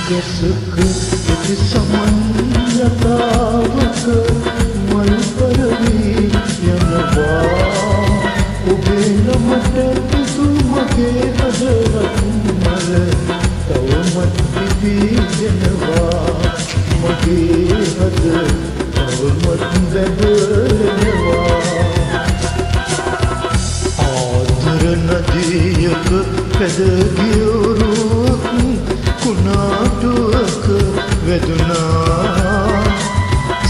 ගසක ඇති සමන් ලතාවක මල් පරවී යනවා ඔබේ නමට පිසුමගේ හදවත් මල තවමත් පිපිගෙනවා මගේ හද තවමත් බැබලෙනවා ආදර නදියක පැද ගියොරුක් කුණාටුවක වැදුනා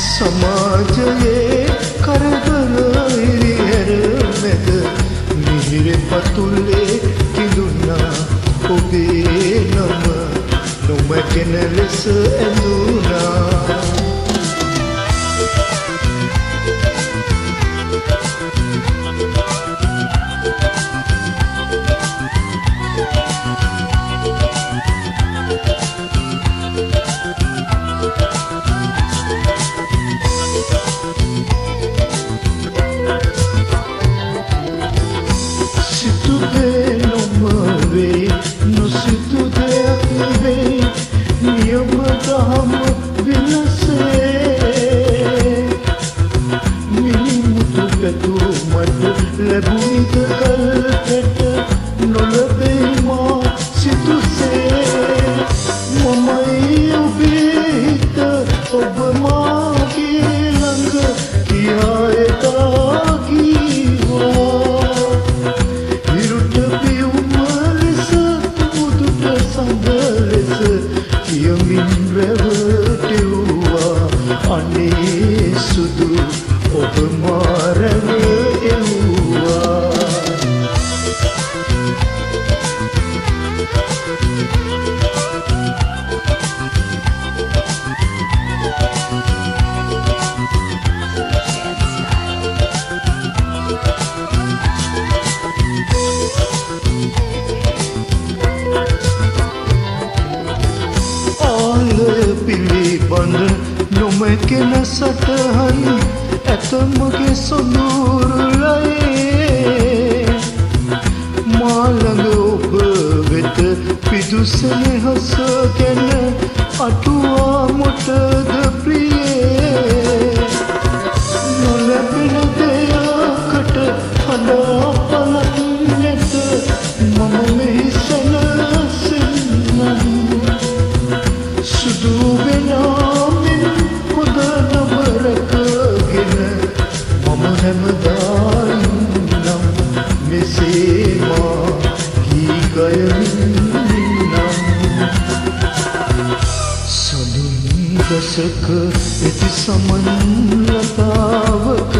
සමාජයේ කරදර ඉරිහැර මැද මිහිර පතුලේ කිඳුනා ඔබේ නම නොමැකෙන ලෙස ඇඳුනා ලැබුණිද කල්පෙට නොලබේ මා සිතුසේ මමයි ඔබේ හිත ඔබ මාගේ ළඟ කියා එදා කීවා ඉරුට පියුම ලෙස මුදුට සඳ ලෙස කියමින් රැවටෙව්වා අනේ සුදු ඔබ මාරව පිළිබඳ නොමැකෙන සටහන් ඇතමගේ සොඳුරුලයේ මා ළඟ ඔබ වෙත පිදු සෙනෙහස ගැන අටුවා මොටද ප්‍රියේ නොලැබෙන දෙයකට හඬා පලක් නැත මම මෙහි සැනසෙන්නම් සුදු වෙනාමින් හොඳ නබරකගෙන මම හැමදායින්නම් මෙසේ මා ගී ගයමින්නම් සඳුන් ගසක ඇති සමන් ලතාවක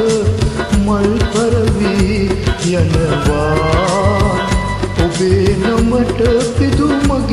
මල් පරවී යනවා ඔබේ නමට පිදුමගේ